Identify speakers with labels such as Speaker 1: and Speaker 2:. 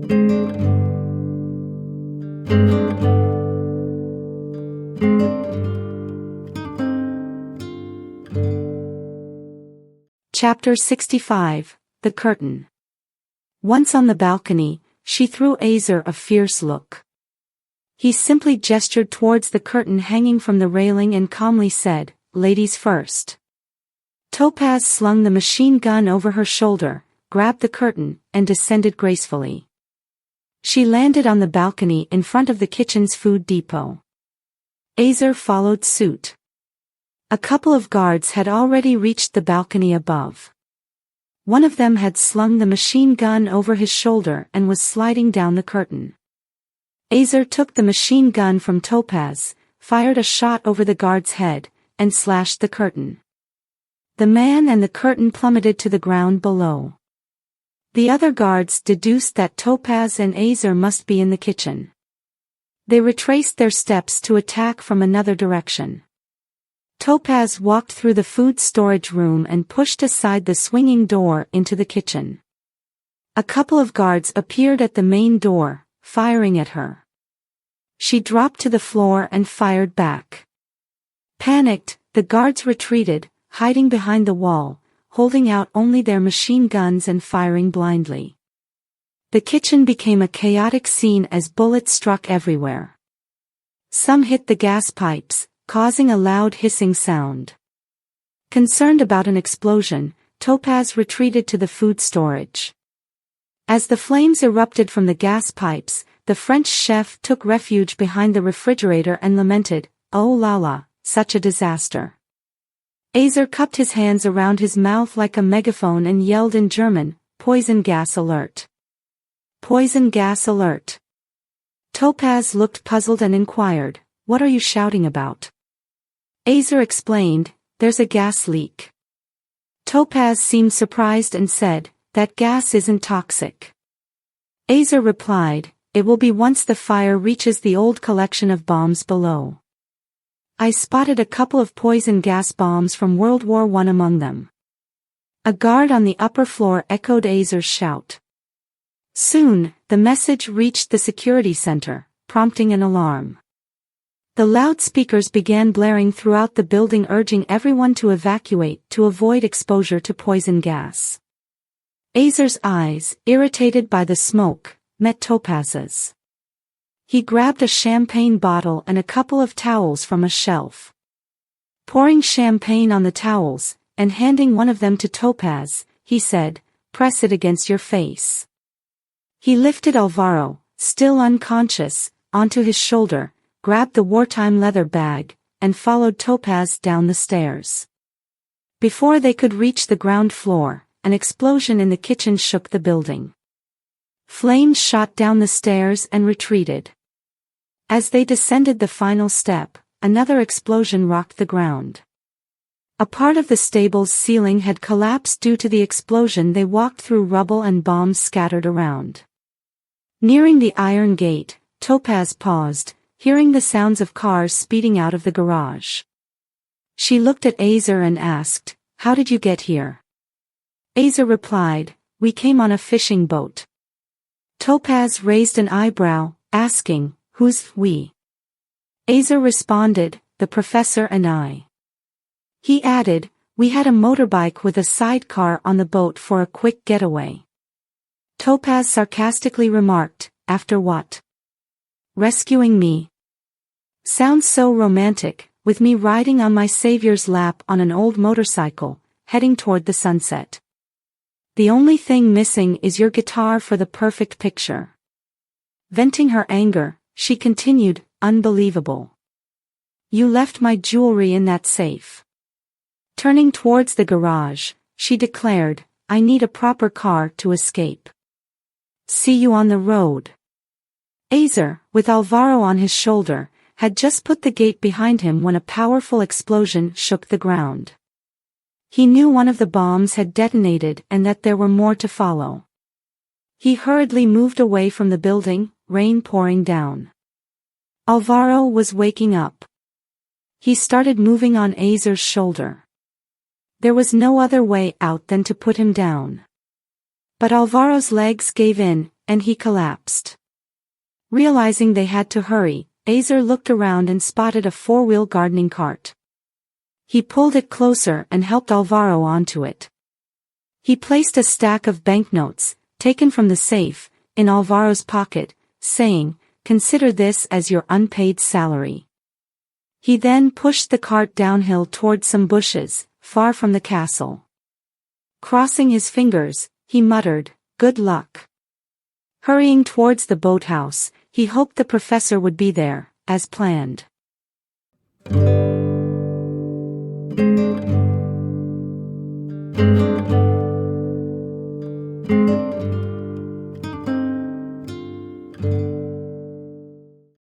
Speaker 1: Chapter 65, The Curtain. Once on the balcony, she threw Azer a fierce look. He simply gestured towards the curtain hanging from the railing and calmly said, "Ladies first." Topaz slung the machine gun over her shoulder, grabbed the curtain, and descended gracefully. She landed on the balcony in front of the kitchen's food depot. Azer followed suit. A couple of guards had already reached the balcony above. One of them had slung the machine gun over his shoulder and was sliding down the curtain. Azer took the machine gun from Topaz, fired a shot over the guard's head, and slashed the curtain. The man and the curtain plummeted to the ground below. The other guards deduced that Topaz and Azer must be in the kitchen. They retraced their steps to attack from another direction. Topaz walked through the food storage room and pushed aside the swinging door into the kitchen. A couple of guards appeared at the main door, firing at her. She dropped to the floor and fired back. Panicked, the guards retreated, hiding behind the wall, holding out only their machine guns and firing blindly. The kitchen became a chaotic scene as bullets struck everywhere. Some hit the gas pipes, causing a loud hissing sound. Concerned about an explosion, Topaz retreated to the food storage. As the flames erupted from the gas pipes, the French chef took refuge behind the refrigerator and lamented, "Oh la la, such a disaster." Azer cupped his hands around his mouth like a megaphone and yelled in German, "Poison gas alert! Poison gas alert!" Topaz looked puzzled and inquired, "What are you shouting about?" Azer explained, "There's a gas leak." Topaz seemed surprised and said, "That gas isn't toxic." Azer replied, "It will be once the fire reaches the old collection of bombs below. I spotted a couple of poison gas bombs from World War I among them." A guard on the upper floor echoed Azer's shout. Soon, the message reached the security center, prompting an alarm. The loudspeakers began blaring throughout the building, urging everyone to evacuate to avoid exposure to poison gas. Azer's eyes, irritated by the smoke, met Topaz's. He grabbed a champagne bottle and a couple of towels from a shelf. Pouring champagne on the towels, and handing one of them to Topaz, he said, "Press it against your face." He lifted Alvaro, still unconscious, onto his shoulder, grabbed the wartime leather bag, and followed Topaz down the stairs. Before they could reach the ground floor, an explosion in the kitchen shook the building. Flames shot down the stairs and retreated. As they descended the final step, another explosion rocked the ground. A part of the stable's ceiling had collapsed due to the explosion. They walked through rubble and bombs scattered around. Nearing the iron gate, Topaz paused, hearing the sounds of cars speeding out of the garage. She looked at Azer and asked, "How did you get here?" Azer replied, "We came on a fishing boat." Topaz raised an eyebrow, asking, "Who's we?" Azer responded, "The professor and I." He added, "We had a motorbike with a sidecar on the boat for a quick getaway." Topaz sarcastically remarked, "After what?" "Rescuing me." "Sounds so romantic, with me riding on my savior's lap on an old motorcycle, heading toward the sunset. The only thing missing is your guitar for the perfect picture." Venting her anger, she continued, "Unbelievable. You left my jewelry in that safe." Turning towards the garage, she declared, "I need a proper car to escape. See you on the road." Azer, with Alvaro on his shoulder, had just put the gate behind him when a powerful explosion shook the ground. He knew one of the bombs had detonated and that there were more to follow. He hurriedly moved away from the building, rain pouring down. Alvaro was waking up. He started moving on Azer's shoulder. There was no other way out than to put him down. But Alvaro's legs gave in, and he collapsed. Realizing they had to hurry, Azer looked around and spotted a four-wheel gardening cart. He pulled it closer and helped Alvaro onto it. He placed a stack of banknotes, taken from the safe, in Alvaro's pocket, saying, "Consider this as your unpaid salary." He then pushed the cart downhill towards some bushes, far from the castle. Crossing his fingers, he muttered, "Good luck." Hurrying towards the boathouse, he hoped the professor would be there, as planned.